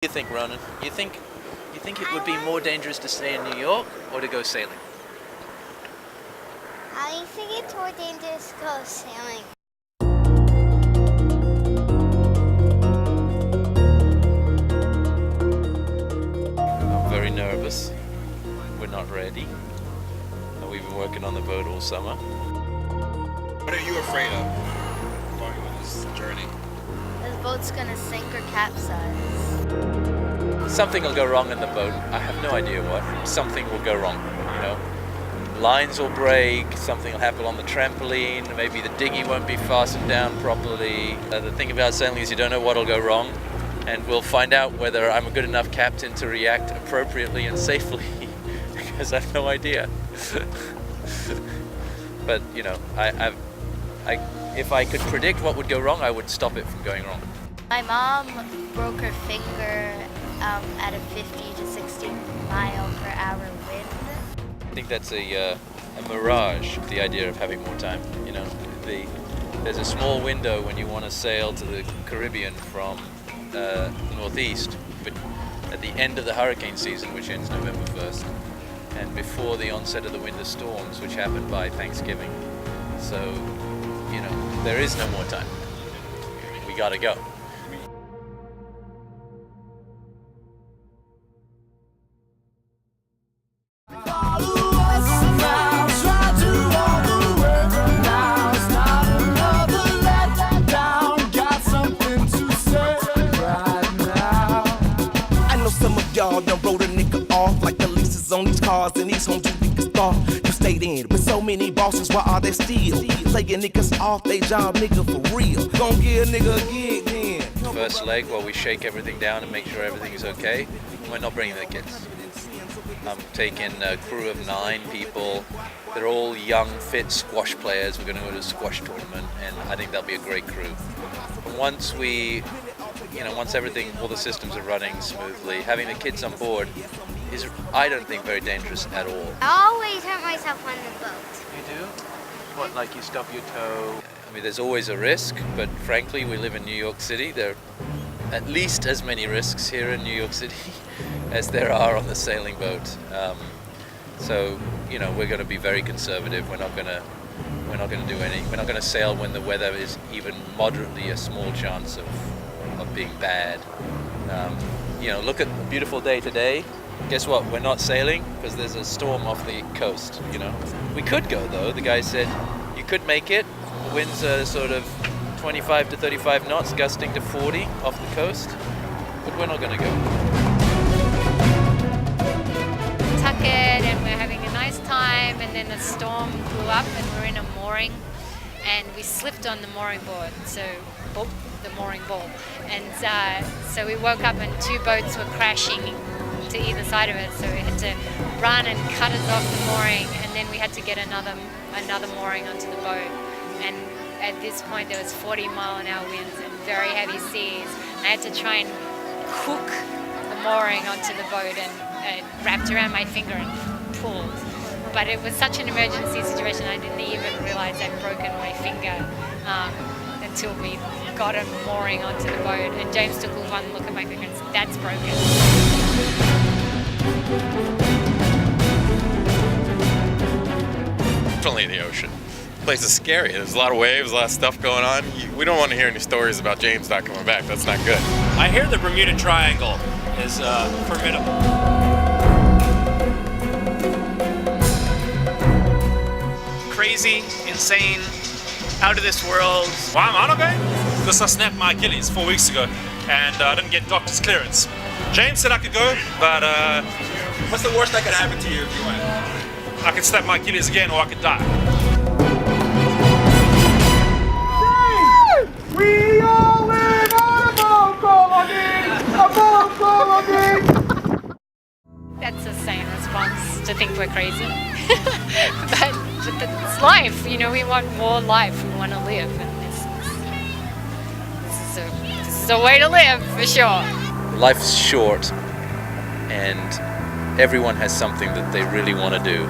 Do you think, Ronan? You think it would be more dangerous to stay in New York or to go sailing? I think it's more dangerous to go sailing. I'm very nervous. We're not ready. And we've been working on the boat all summer. What are you afraid of going on this journey? The boat's gonna sink or capsize. Something will go wrong in the boat. I have no idea what. Something will go wrong, you know. Lines will break, something will happen on the trampoline, maybe the dinghy won't be fastened down properly. The thing about sailing is you don't know what will go wrong, and we'll find out whether I'm a good enough captain to react appropriately and safely, because I have no idea. But, you know, if I could predict what would go wrong, I would stop it from going wrong. My mom broke her finger at a 50 to 60 mile per hour wind. I think that's a mirage, the idea of having more time. You know, there's a small window when you want to sail to the Caribbean from the northeast, but at the end of the hurricane season, which ends November 1st, and before the onset of the winter storms, which happen by Thanksgiving. So, you know, there is no more time. We gotta go. Y'all done wrote a nigga off like the leases on these cars and these homes you niggas thought you stayed in. With so many bosses, why are they still playing niggas off they job, nigga, for real? Gon' give a nigga a gig then. First leg, while we shake everything down and make sure everything is okay, we're not bringing the kids. I'm taking a crew of 9 people. They're all young, fit squash players. We're going to go to a squash tournament, and I think that'll be a great crew. And once everything, all the systems are running smoothly, having the kids on board is, I don't think, very dangerous at all. I always hurt myself on the boat. You do? What, like you stub your toe? I mean, there's always a risk, but frankly, we live in New York City. There are at least as many risks here in New York City as there are on the sailing boat. So, you know, we're going to be very conservative. We're not going to sail when the weather is even moderately a small chance of being bad. You know, look at the beautiful day today. Guess what? We're not sailing because there's a storm off the coast, you know. We could go though. The guy said you could make it. The winds are sort of 25 to 35 knots, gusting to 40 off the coast. But we're not going to go. Tuck it, and we're having a nice time, and then the storm blew up and we're in a mooring, and we slipped on the mooring board, the mooring board, and so we woke up and 2 boats were crashing to either side of it, so we had to run and cut us off the mooring, and then we had to get another mooring onto the boat, and at this point there was 40-mile-an-hour winds and very heavy seas. I had to try and hook the mooring onto the boat, and it wrapped around my finger and pulled. But it was such an emergency situation, I didn't even realize I'd broken my finger until we got a mooring onto the boat. And James took one look at my finger and said, "That's broken." Definitely the ocean. The place is scary. There's a lot of waves, a lot of stuff going on. We don't want to hear any stories about James not coming back. That's not good. I hear the Bermuda Triangle is formidable. Crazy, insane, out of this world. Why am I not going? Because I snapped my Achilles 4 weeks ago and I didn't get doctor's clearance. James said I could go, but What's the worst that could happen to you if you went? I could snap my Achilles again or I could die. We all live on a boat, That's a sane response to think we're crazy. but it's life, you know, we want more life, we want to live, and this is a way to live, for sure. Life's short, and everyone has something that they really want to do.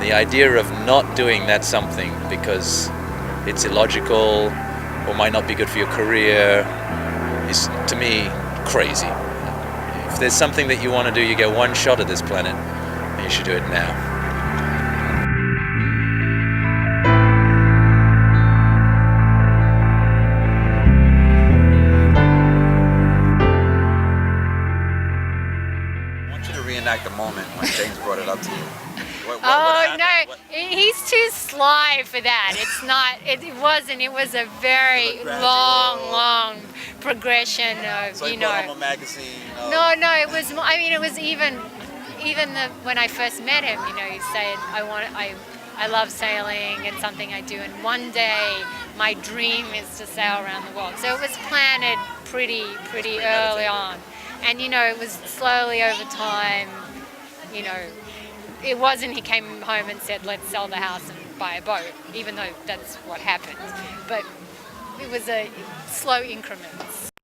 The idea of not doing that something because it's illogical or might not be good for your career is, to me, crazy. if there's something that you want to do, you get one shot at this planet, and you should do it now. I want you to reenact the moment when James brought it up to you. What Oh happened? no, he's too sly for that. It's not. It wasn't. It was a very long progression of So he you know. brought home a magazine. No, it was. I mean, it was even when I first met him. You know, he said, I love sailing. It's something I do, and one day my dream is to sail around the world. So it was planted pretty early on, and you know, it was slowly over time. You know, it wasn't he came home and said, let's sell the house and buy a boat, even though that's what happened. But it was a slow increments.